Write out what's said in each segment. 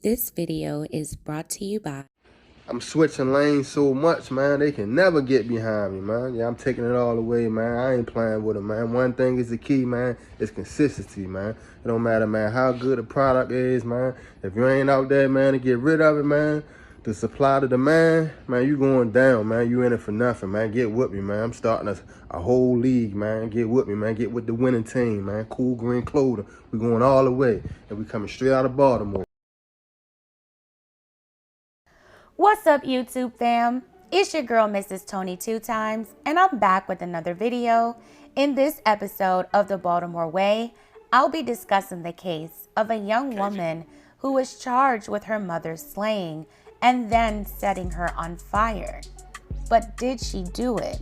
This video is brought to you by... I'm switching lanes so much, man, they can never get behind me, man. Yeah, I'm taking it all away, man. I ain't playing with it, man. One thing is the key, man, is consistency, man. It don't matter, man, how good the product is, man. If you ain't out there, man, to get rid of it, man, the supply to demand, man, you going down, man. You in it for nothing, man. Get with me, man. I'm starting a whole league, man. Get with me, man. Get with the winning team, man. Cool green clothing. We going all the way, and we coming straight out of Baltimore. What's up, YouTube fam? It's your girl, Mrs. Tony 2 times, and I'm back with another video. In this episode of the Baltimore Way, I'll be discussing the case of a young woman who was charged with her mother's slaying and then setting her on fire. But did she do it?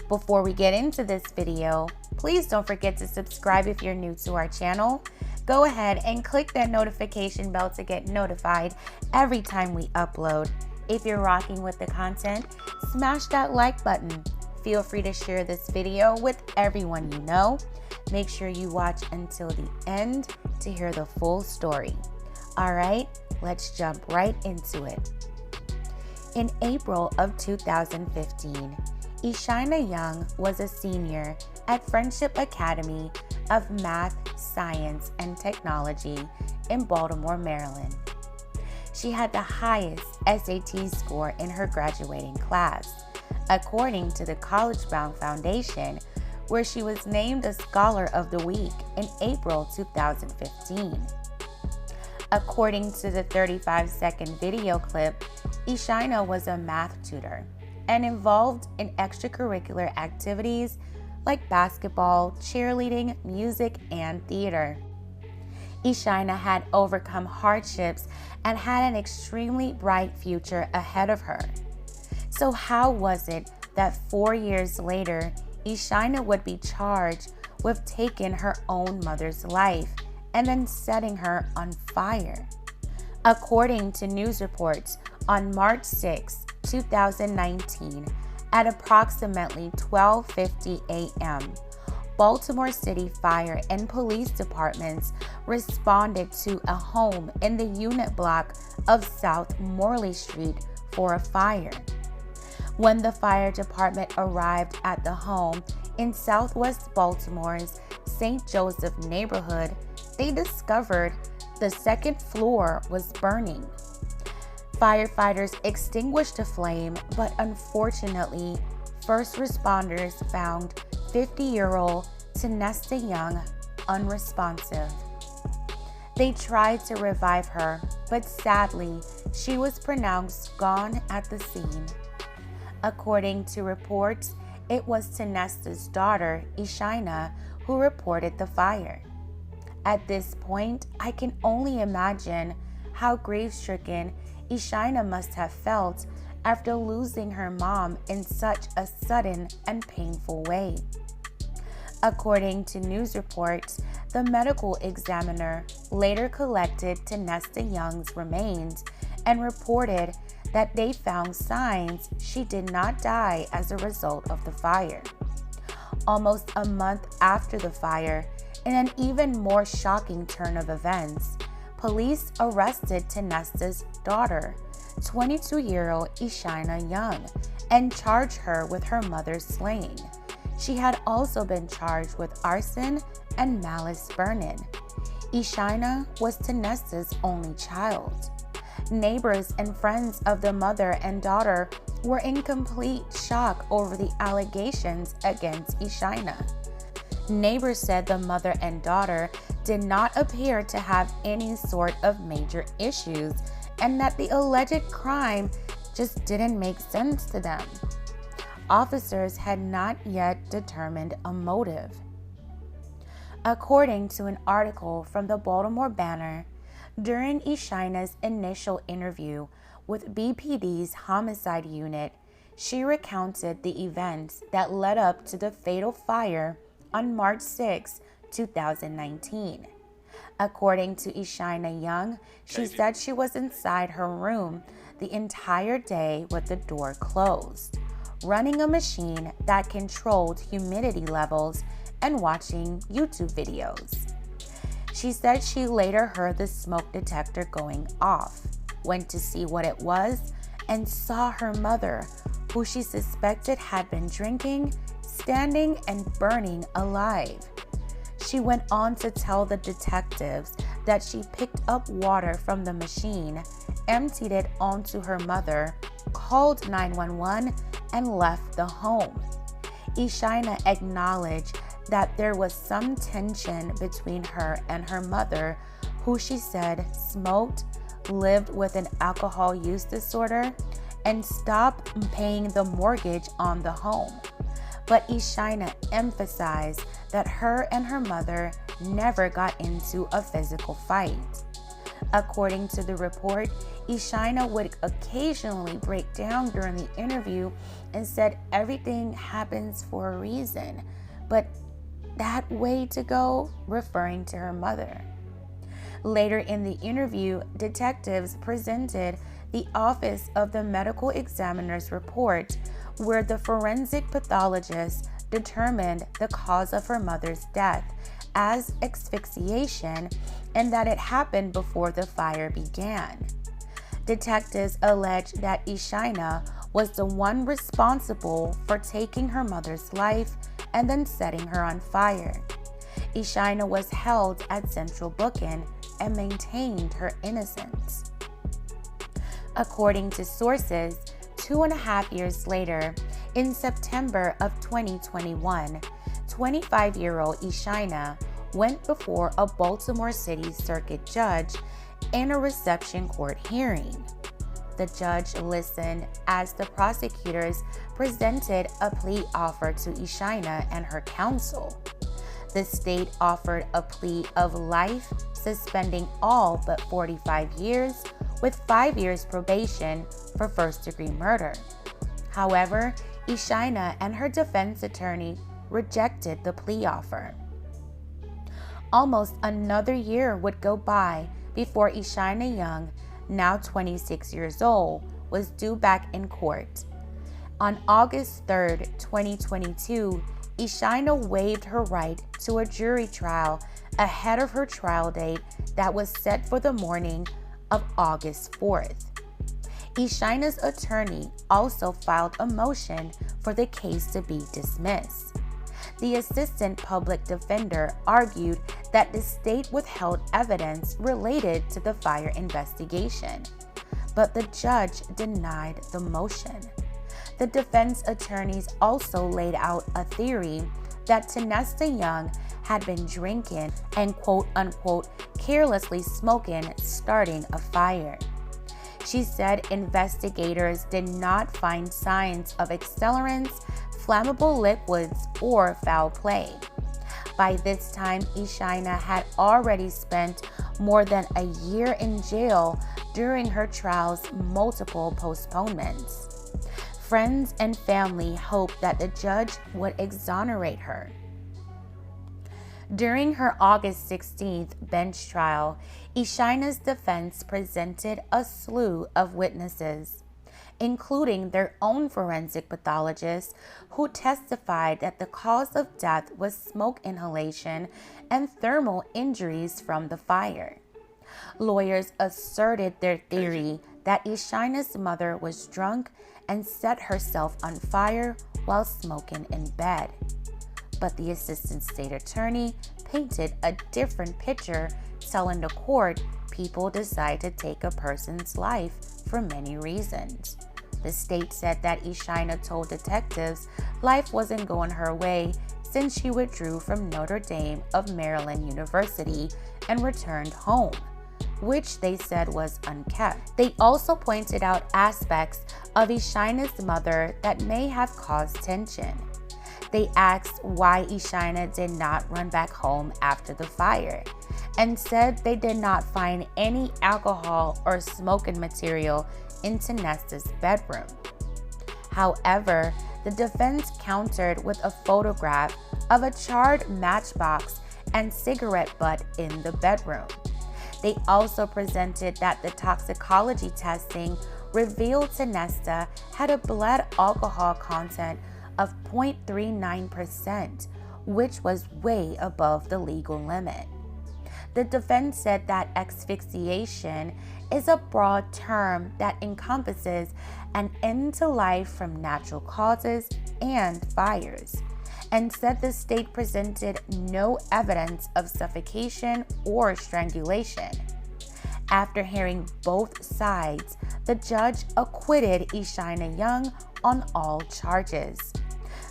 Before we get into this video, please don't forget to subscribe if you're new to our channel. Go ahead and click that notification bell to get notified every time we upload. If you're rocking with the content, smash that like button. Feel free to share this video with everyone you know. Make sure you watch until the end to hear the full story. All right, let's jump right into it. In April of 2015, Eshyna Young was a senior at Friendship Academy of Math, Science, and Technology in Baltimore, Maryland. She had the highest SAT score in her graduating class, according to the College Bound Foundation, where she was named a Scholar of the Week in April 2015. According to the 35-second video clip, Eshyna was a math tutor and involved in extracurricular activities like basketball, cheerleading, music, and theater. Eshyna had overcome hardships and had an extremely bright future ahead of her. So how was it that 4 years later, Eshyna would be charged with taking her own mother's life and then setting her on fire? According to news reports, on March 6, 2019, at approximately 12:50 a.m., Baltimore City Fire and Police Departments responded to a home in the unit block of South Morley Street for a fire. When the fire department arrived at the home in Southwest Baltimore's St. Joseph neighborhood, they discovered the second floor was burning. Firefighters extinguished the flame, but unfortunately, first responders found 50-year-old Eshyna Young unresponsive. They tried to revive her, but sadly, she was pronounced gone at the scene. According to reports, it was Eshyna's daughter, Eshyna, who reported the fire. At this point, I can only imagine how grief-stricken Eshyna must have felt after losing her mom in such a sudden and painful way. According to news reports, the medical examiner later collected Eshyna Young's remains and reported that they found signs she did not die as a result of the fire. Almost a month after the fire, in an even more shocking turn of events, police arrested Eshyna's daughter, 22-year-old Eshyna Young, and charged her with her mother's slaying. She had also been charged with arson and malice burning. Eshyna was Eshyna's only child. Neighbors and friends of the mother and daughter were in complete shock over the allegations against Eshyna. Neighbors said the mother and daughter did not appear to have any sort of major issues and that the alleged crime just didn't make sense to them. Officers had not yet determined a motive. According to an article from the Baltimore Banner, during Eshyna's initial interview with BPD's homicide unit, she recounted the events that led up to the fatal fire on March 6, 2019. According to Eshyna Young, she said she was inside her room the entire day with the door closed, running a machine that controlled humidity levels and watching YouTube videos. She said she later heard the smoke detector going off, went to see what it was, and saw her mother, who she suspected had been drinking, standing and burning alive. She went on to tell the detectives that she picked up water from the machine, emptied it onto her mother, called 911, and left the home. Eshyna acknowledged that there was some tension between her and her mother, who she said smoked, lived with an alcohol use disorder, and stopped paying the mortgage on the home. But Eshyna emphasized that her and her mother never got into a physical fight. According to the report, Eshyna would occasionally break down during the interview and said everything happens for a reason, but that way to go, referring to her mother. Later in the interview, detectives presented the Office of the Medical Examiner's report, where the forensic pathologist determined the cause of her mother's death as asphyxiation and that it happened before the fire began. Detectives alleged that Eshyna was the one responsible for taking her mother's life and then setting her on fire. Eshyna was held at Central Booking and maintained her innocence. According to sources, 2.5 years later, in September of 2021, 25-year-old Eshyna went before a Baltimore City Circuit judge in a reception court hearing. The judge listened as the prosecutors presented a plea offer to Eshyna and her counsel. The state offered a plea of life, suspending all but 45 years, with 5 years probation for first-degree murder. However, Eshyna and her defense attorney rejected the plea offer. Almost another year would go by before Eshyna Young, now 26 years old, was due back in court. On August 3, 2022, Eshyna waived her right to a jury trial ahead of her trial date that was set for the morning of August 4th. Eshyna's attorney also filed a motion for the case to be dismissed. The assistant public defender argued that the state withheld evidence related to the fire investigation, but the judge denied the motion. The defense attorneys also laid out a theory that Eshyna Young had been drinking and quote-unquote carelessly smoking, starting a fire. She said investigators did not find signs of accelerants, flammable liquids, or foul play. By this time, Eshyna had already spent more than a year in jail during her trial's multiple postponements. Friends and family hoped that the judge would exonerate her. During her August 16th bench trial, Eshyna's defense presented a slew of witnesses, including their own forensic pathologist, who testified that the cause of death was smoke inhalation and thermal injuries from the fire. Lawyers asserted their theory that Eshyna's mother was drunk and set herself on fire while smoking in bed. But the assistant state attorney painted a different picture, telling the court people decide to take a person's life for many reasons. The state said that Eshyna told detectives life wasn't going her way since she withdrew from Notre Dame of Maryland University and returned home, which they said was unkept. They also pointed out aspects of Eshyna's mother that may have caused tension. They asked why Eshyna did not run back home after the fire, and said they did not find any alcohol or smoking material in Eshyna's bedroom. However, the defense countered with a photograph of a charred matchbox and cigarette butt in the bedroom. They also presented that the toxicology testing revealed Eshyna had a blood alcohol content of 0.39%, which was way above the legal limit. The defense said that asphyxiation is a broad term that encompasses an end to life from natural causes and fires, and said the state presented no evidence of suffocation or strangulation. After hearing both sides, the judge acquitted Eshyna Young on all charges.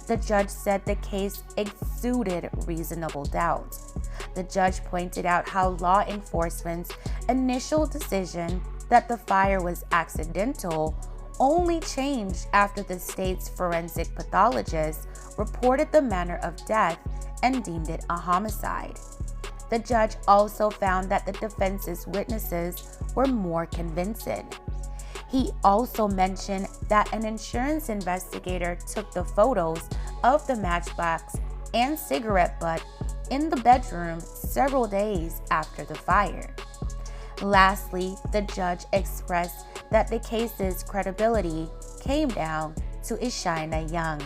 The judge said the case exuded reasonable doubt. The judge pointed out how law enforcement's initial decision that the fire was accidental only changed after the state's forensic pathologist reported the manner of death and deemed it a homicide. The judge also found that the defense's witnesses were more convincing. He also mentioned that an insurance investigator took the photos of the matchbox and cigarette butt in the bedroom several days after the fire. Lastly, the judge expressed that the case's credibility came down to Eshyna Young.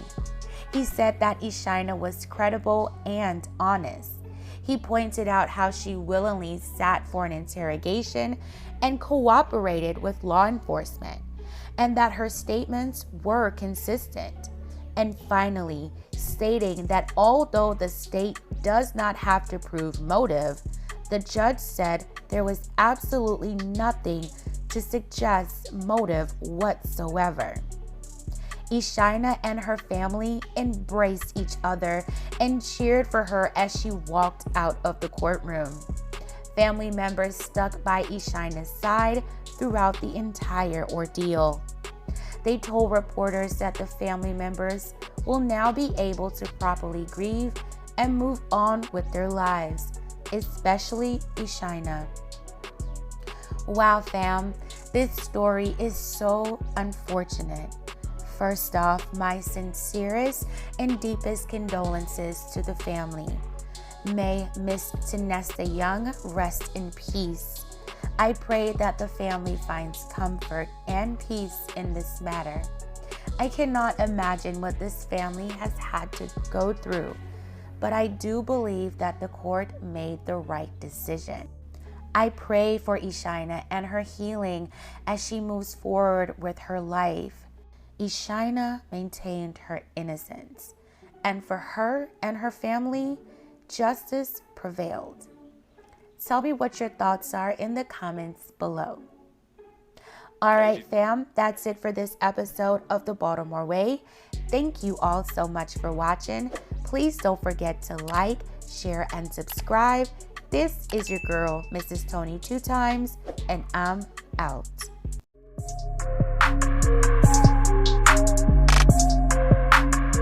He said that Eshyna was credible and honest. He pointed out how she willingly sat for an interrogation and cooperated with law enforcement, and that her statements were consistent. And finally, stating that although the state does not have to prove motive, the judge said there was absolutely nothing to suggest motive whatsoever. Eshyna and her family embraced each other and cheered for her as she walked out of the courtroom. Family members stuck by Eshyna's side throughout the entire ordeal. They told reporters that the family members will now be able to properly grieve and move on with their lives, especially Eshyna. Wow, fam, this story is so unfortunate. First off, my sincerest and deepest condolences to the family. May Miss Eshyna Young rest in peace. I pray that the family finds comfort and peace in this matter. I cannot imagine what this family has had to go through, but I do believe that the court made the right decision. I pray for Eshyna and her healing as she moves forward with her life. Eshyna maintained her innocence, and for her and her family, justice prevailed. Tell me what your thoughts are in the comments below. All right, fam, that's it for this episode of The Baltimore Way. Thank you all so much for watching. Please don't forget to like, share, and subscribe. This is your girl, Mrs. Tony 2 times, and I'm out.